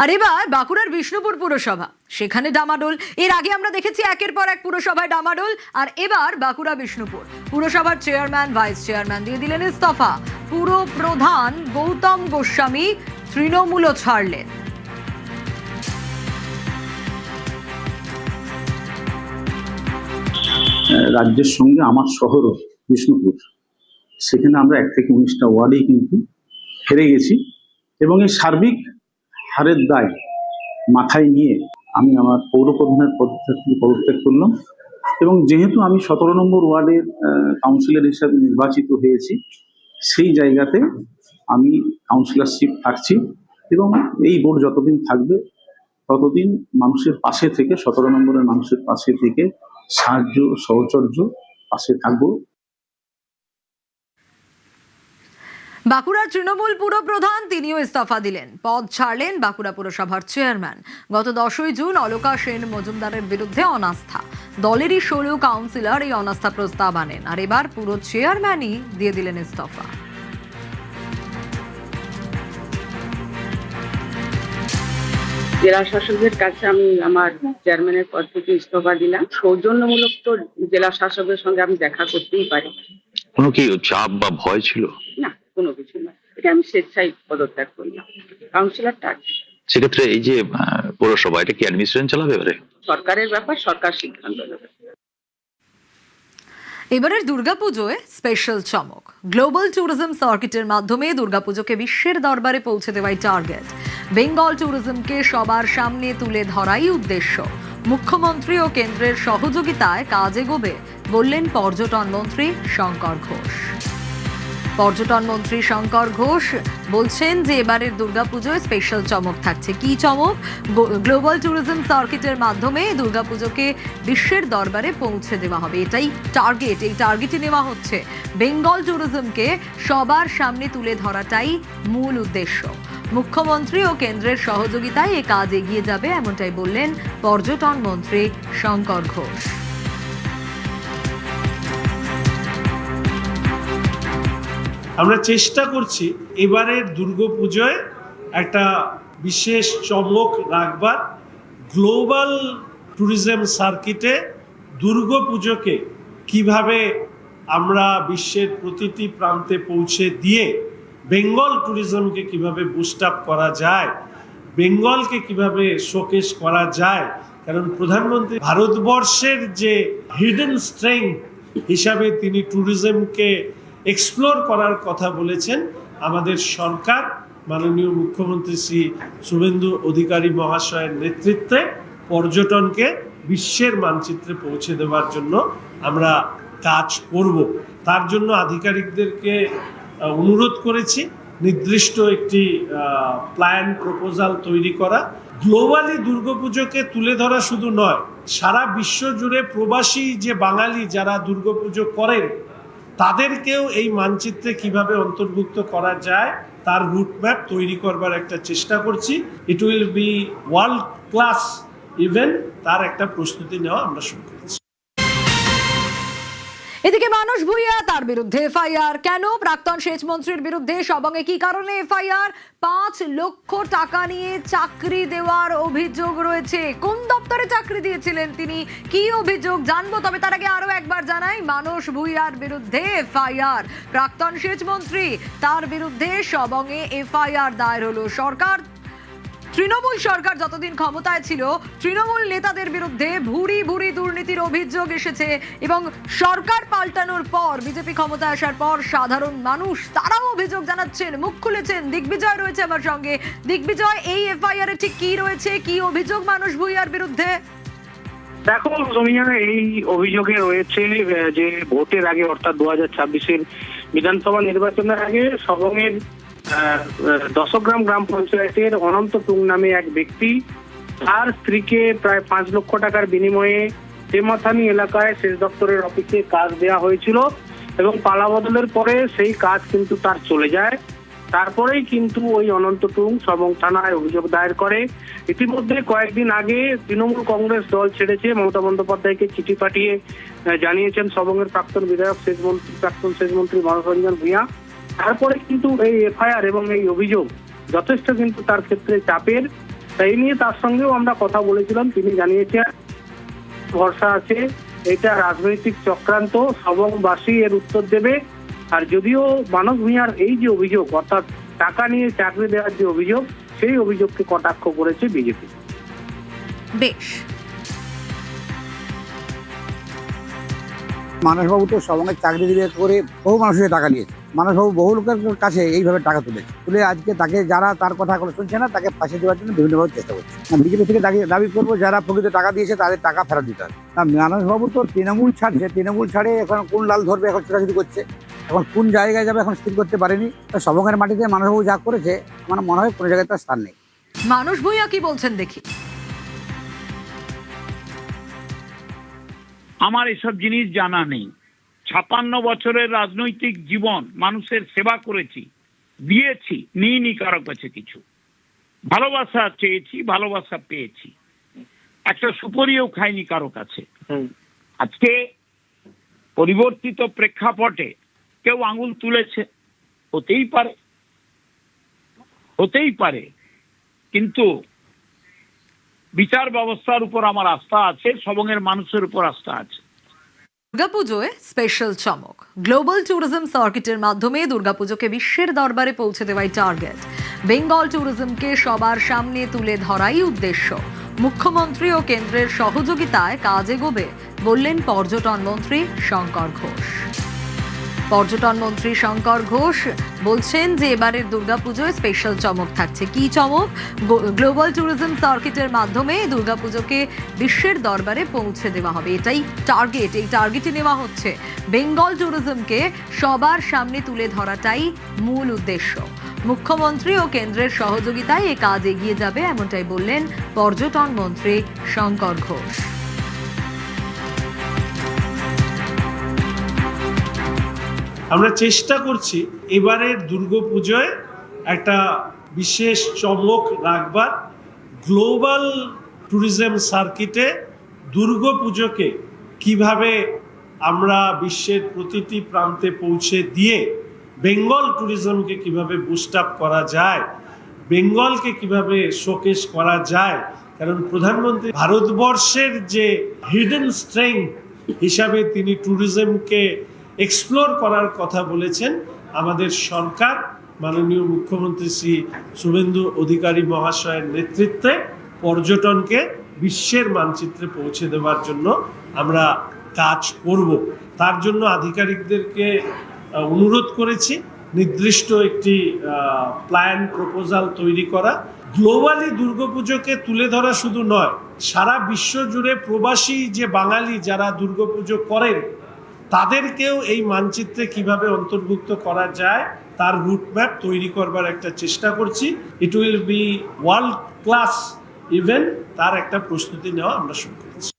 আর এবার বাঁকুড়ার বিষ্ণুপুর পুরসভা, সেখানে ডামাডোল। এর আগে আমরা দেখেছি একের পর এক পুরসভায় ডামাডোল, আর এবার বাঁকুড়া বিষ্ণুপুর পুরসভার চেয়ারম্যান ভাইস চেয়ারম্যান দিয়ে দিলেন ইস্তফা। পুর প্রধান গৌতম গোস্বামী তৃণমূলও ছাড়লেন। রাজ্যের সঙ্গে আমার শহরও বিষ্ণুপুর, সেখানে আমরা 1 থেকে 19টা ওয়ার্ডেই কিন্তু হেরে গেছি এবং এই সার্বিক হারের দায় মাথায় নিয়ে আমি আমার পৌরপ্রধানের পদ থেকে পদত্যাগ করলাম এবং যেহেতু আমি 17 নম্বর ওয়ার্ডের কাউন্সিলর হিসাবে নির্বাচিত হয়েছি, সেই জায়গাতে আমি কাউন্সিলরশিপ থাকছি এবং এই বোর্ড যতদিন থাকবে ততদিন মানুষের পাশে থেকে 17 নম্বরের মানুষের পাশে থেকে সাহায্য সহচর্য পাশে থাকবো। বাঁকুড়ার তৃণমূল পুরপ্রধান তিনিও ইস্তফা দিলেন, পদ ছাড়লেন বাঁকুড়া পুরসভার চেয়ারম্যান। গত 10ই জুন অলকা সেন মজুমদারের বিরুদ্ধে অনাস্থা, দলেরই 16 কাউন্সিলর এই অনাস্থা প্রস্তাব আনেন, আর এবার পুরো চেয়ারম্যানই দিয়ে দিলেন ইস্তফা। জেলা শাসকের কাছে আমি আমার চেয়ারম্যানের পদ থেকে ইস্তফা দিলাম। সৌজন্যমূলক তো জেলা শাসকের সঙ্গে আমি দেখা করতেই পারি। কোনো কি চাপ বা ভয় ছিল? না, কোনো কিছু না, এটা আমি স্বেচ্ছায় পদত্যাগ করলাম। কাউন্সিলরটা সেক্ষেত্রে এই যে পৌরসভা, এটা কি অ্যাডমিনিস্ট্রেশন চালাবে এবারে? সরকারের ব্যাপার, সরকার সিদ্ধান্ত নেবে। এবারের দুর্গাপুজোয় স্পেশাল চমক। গ্লোবাল ট্যুরিজম সার্কিটের মাধ্যমে দুর্গাপুজোকে বিশ্বের দরবারে পৌঁছে দেওয়াই টার্গেট। বেঙ্গল ট্যুরিজমকে সবার সামনে তুলে ধরাই উদ্দেশ্য। মুখ্যমন্ত্রী ও কেন্দ্রের সহযোগিতায় কাজ এগোবে বললেন পর্যটন মন্ত্রী শঙ্কর ঘোষ। পর্যটন মন্ত্রী শঙ্কর ঘোষ বলছেন যে এবারের দুর্গাপুজোয় স্পেশাল চমক থাকছে। কি চমক? গ্লোবাল ট্যুরিজম সার্কিটের মাধ্যমে দুর্গাপুজোকে বিশ্বের দরবারে পৌঁছে দেওয়া হবে, এটাই টার্গেট। এই টার্গেটই নেওয়া হচ্ছে। বেঙ্গল ট্যুরিজমকে সবার সামনে তুলে ধরাটাই মূল উদ্দেশ্য। মুখ্যমন্ত্রী ও কেন্দ্রের সহযোগিতায় এ কাজ এগিয়ে যাবে, এমনটাই বললেন পর্যটন মন্ত্রী শঙ্কর ঘোষ। আমরা চেষ্টা করছি এবারের দুর্গাপুজোয় একটা বিশেষ চমক রাখবার। গ্লোবাল ট্যুরিজম সার্কিটে দুর্গাপুজোকে কিভাবে আমরা বিশ্বের প্রতিটি প্রান্তে পৌঁছে দিয়ে বেঙ্গল ট্যুরিজমকে কিভাবে বুস্ট আপ করা যায়, বেঙ্গলকে কিভাবে শোকেস করা যায়। কারণ প্রধানমন্ত্রী ভারতবর্ষের যে হিডেন স্ট্রেংথ হিসাবে তিনি ট্যুরিজমকে এক্সপ্লোর করার কথা বলেছেন। আমাদের সরকার মাননীয় মুখ্যমন্ত্রী শ্রী শুভেন্দু অধিকারী মহাশয়ের নেতৃত্বে পর্যটনকে বিশ্বের মানচিত্রে পৌঁছে দেওয়ার জন্য আমরা কাজ করব। তার জন্য আধিকারিকদেরকে অনুরোধ করেছি নির্দিষ্ট একটি প্ল্যান প্রপোজাল তৈরি করা। গ্লোবালি দুর্গাপুজোকে তুলে ধরা শুধু নয়, সারা বিশ্ব জুড়ে প্রবাসী যে বাঙালি যারা দুর্গাপুজো করেন তাদেরকেও এই মানচিত্রে কিভাবে অন্তর্ভুক্ত করা যায় তার রুটম্যাপ তৈরি করবার একটা চেষ্টা করছি। It will be world class event, তার একটা প্রস্তুতি নেওয়া আমরা শুরু করেছি। এদিকে মানস ভুঁইয়া, তার বিরুদ্ধে এফআইআর কেন? প্রাক্তন সেচ মন্ত্রীর বিরুদ্ধে সবঙ্গে কি কারণে এফআইআর? 5 লক্ষ টাকা নিয়ে চাকরি দেওয়ার অভিযোগ রয়েছে। কোন দপ্তরে চাকরি দিয়েছিলেন তিনি, কি অভিযোগ জানবো। তবে তার আগে আরো একবার জানাই, মানস ভুঁইয়ার বিরুদ্ধে এফআইআর। প্রাক্তন সেচ মন্ত্রী, তার বিরুদ্ধে সবঙ্গে এফআইআর দায়ের হলো। তৃণমূল সরকার যতদিন ক্ষমতায় ছিল তৃণমূল নেতাদের বিরুদ্ধে ভুরি ভুরি দুর্নীতির অভিযোগ এসেছে এবং সরকার পাল্টানোর পর, বিজেপি ক্ষমতায় আসার পর সাধারণ মানুষ তারাও অভিযোগ জানাচ্ছেন, মুখ খুলেছেন। দিগ্বিজয় রয়েছে আমার সঙ্গে। দিগ্বিজয়, এই এফআইআর এ ঠিক কি রয়েছে, কি অভিযোগ মানস ভুঁইয়ার বিরুদ্ধে? দেখো সোমিয়া, এই অভিযোগে রয়েছে যে ভোটের আগে অর্থাৎ 2026-এর বিধানসভা নির্বাচনের আগে সবংয়ের দশগ্রাম গ্রাম পঞ্চায়েতের অনন্ত টুং নামে এক ব্যক্তি তার স্ত্রীকে প্রায় 5 লক্ষ টাকার বিনিময়ে তেমাথানি এলাকায় সেচ দপ্তরের অফিসে কাজ দেওয়া হয়েছিল এবং পালাবদলের পরে সেই কাজ কিন্তু তার চলে যায়। তারপরেই কিন্তু ওই অনন্ত টুং সবং থানায় অভিযোগ দায়ের করে। ইতিমধ্যে কয়েকদিন আগে তৃণমূল কংগ্রেস দল ছেড়েছে, মমতা বন্দ্যোপাধ্যায়কে চিঠি পাঠিয়ে জানিয়েছেন সবংয়ের প্রাক্তন বিধায়ক প্রাক্তন সেচমন্ত্রী মানস রঞ্জন ভূঁইয়া। তারপরে কিন্তু এই এফআইআর এবং এই অভিযোগ যথেষ্ট কিন্তু তার ক্ষেত্রে চাপের। তাই নিয়ে তার সঙ্গেও আমরা কথা বলেছিলাম, তিনি জানিয়েছেন ভরসা আছে, এটা রাজনৈতিক চক্রান্ত, সবংবাসী এর উত্তর দেবে। আর যদিও মানস ভূঁইয়ার এই যে অভিযোগ, অর্থাৎ টাকা নিয়ে চাকরি দেওয়ার যে অভিযোগ, সেই অভিযোগকে কটাক্ষ করেছে বিজেপি। বেশ, মানসবাবু তো সবঙ্গের চাকরি দিবে করে বহু মানুষের টাকা নিয়েছে। মানসবাবু বহু লোকের কাছে এইভাবে টাকা তুলে আজকে তাকে যারা তার কথা কোনো শুনছে না তাকে ফাঁসি দেওয়ার জন্য বিভিন্নভাবে চেষ্টা করছে। বিজেপি থেকে দাবি করবো যারা প্রকৃত টাকা দিয়েছে তাদের টাকা ফেরত দিতে হবে। মানসবাবু তো তৃণমূল ছাড়ছে, তৃণমূল ছাড়ে এখন কোন লাল ধরবে এখন ছোটাছুটি করছে, এখন কোন জায়গায় যাবে এখন স্থির করতে পারেনি। সবঙ্গের মাটিতে মানসবাবু যা করেছে আমার মনে হয় কোনো জায়গায় তার স্থান নেই। মানস ভূঁইয়া কি বলছেন দেখি। আমার এসব জিনিস জানা নেই। 56 বছরের রাজনৈতিক জীবন মানুষের সেবা করেছি, দিয়েছি, নিইনি কারো কাছে কিছু। ভালোবাসা চেয়েছি, ভালোবাসা পেয়েছি, একটা সুপরিও খাইনি কারো কাছে। আজকে পরিবর্তিত প্রেক্ষাপটে কেউ আঙুল তুলেছে, হতেই পারে, কিন্তু বিচার ব্যবস্থার উপর আমার আস্থা আছে, সবংয়ের মানুষের উপর আস্থা আছে। দুর্গাপুজোয় স্পেশাল চমক। গ্লোবাল ট্যুরিজম সার্কিটের মাধ্যমে দুর্গাপুজোকে বিশ্বের দরবারে পৌঁছে দেওয়াই টার্গেট। বেঙ্গল ট্যুরিজমকে সবার সামনে তুলে ধরাই উদ্দেশ্য। মুখ্যমন্ত্রী ও কেন্দ্রের সহযোগিতায় কাজ এগোবে বললেন পর্যটন মন্ত্রী শঙ্কর ঘোষ। পর্যটন মন্ত্রী শঙ্কর ঘোষ বলছেন যে এবারের দুর্গাপুজোয় স্পেশাল চমক থাকছে। কি চমক? গ্লোবাল ট্যুরিজম সার্কিটের মাধ্যমে দুর্গাপুজোকে বিশ্বের দরবারে পৌঁছে দেওয়া হবে, এটাই টার্গেট। এই টার্গেটে নেওয়া হচ্ছে বেঙ্গল ট্যুরিজমকে সবার সামনে তুলে ধরাটাই মূল উদ্দেশ্য। মুখ্যমন্ত্রী ও কেন্দ্রের সহযোগিতায় এ কাজ এগিয়ে যাবে, এমনটাই বললেন পর্যটন মন্ত্রী শঙ্কর ঘোষ। আমরা চেষ্টা করছি এবারের দুর্গাপুজোয় একটা বিশেষ চমক রাখবার। গ্লোবাল ট্যুরিজম সার্কিটে দুর্গাপুজোকে কিভাবে আমরা বিশ্বের প্রতিটি প্রান্তে পৌঁছে দিয়ে বেঙ্গল ট্যুরিজমকে কিভাবে বুস্ট আপ করা যায়, বেঙ্গলকে কিভাবে শোকেস করা যায়। কারণ প্রধানমন্ত্রী ভারতবর্ষের যে হিডেন স্ট্রেংথ হিসাবে তিনি ট্যুরিজমকে এক্সপ্লোর করার কথা বলেছেন। আমাদের সরকার মাননীয় মুখ্যমন্ত্রী শ্রী শুভেন্দু অধিকারী মহাশয়ের নেতৃত্বে পর্যটনকে বিশ্বের মানচিত্রে পৌঁছে দেওয়ার জন্য আমরা কাজ করব। তার জন্য আধিকারিকদেরকে অনুরোধ করেছি নির্দিষ্ট একটি প্ল্যান প্রপোজাল তৈরি করা। গ্লোবালি দুর্গাপুজোকে তুলে ধরা শুধু নয়, সারা বিশ্ব জুড়ে প্রবাসী যে বাঙালি যারা দুর্গাপুজো করেন তাদেরকেও এই মানচিত্রে কিভাবে অন্তর্ভুক্ত করা যায় তার রুটম্যাপ তৈরি করবার একটা চেষ্টা করছি। It will be world class event, তার একটা প্রস্তুতি নেওয়া আমরা শুরু করেছি।